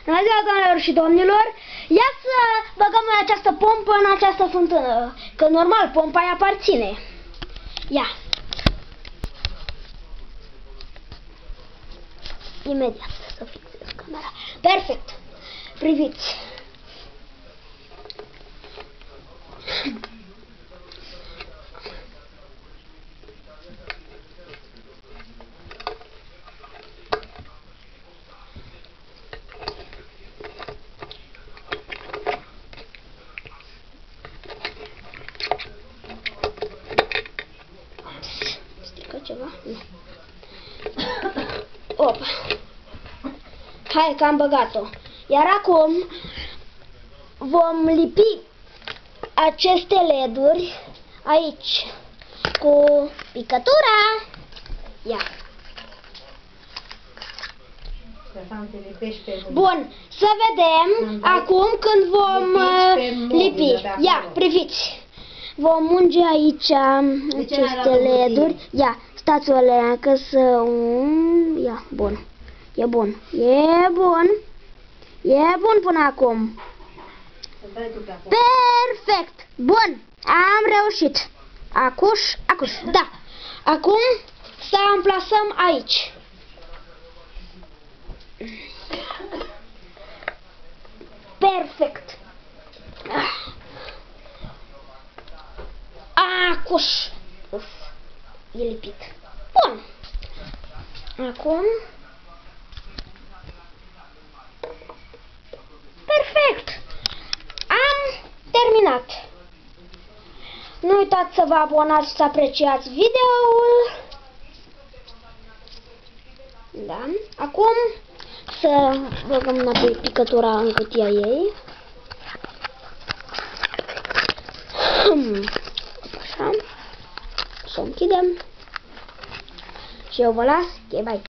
Bună ziua, doamnelor și domnilor! Ia să băgăm în această pompă, în această fântână, că normal pompa îi aparține. Ia! Imediat să fixez camera. Perfect! Priviți! Ceva? Nu. Opa. Hai că am băgat-o. Iar acum vom lipi aceste leduri aici cu picătura. Ia. Bun, să vedem acum când vom lipi. Ia, priviți. Vom unge aici aceste leduri. Ia, stați o leacă să... Ia, bun. E bun. E bun. E bun până acum. Perfect. Bun. Am reușit. Acuș. Da. Acum să amplasăm aici. Perfect. Acuș. Uf, e lipit. Bun. Acum. Perfect. Am terminat. Nu uitați să vă abonați și să apreciați videoul. Da. Acum să băgăm înapoi picătura în cutia ei. Așa. Să o închidem. Și eu vă las. Ok, bye.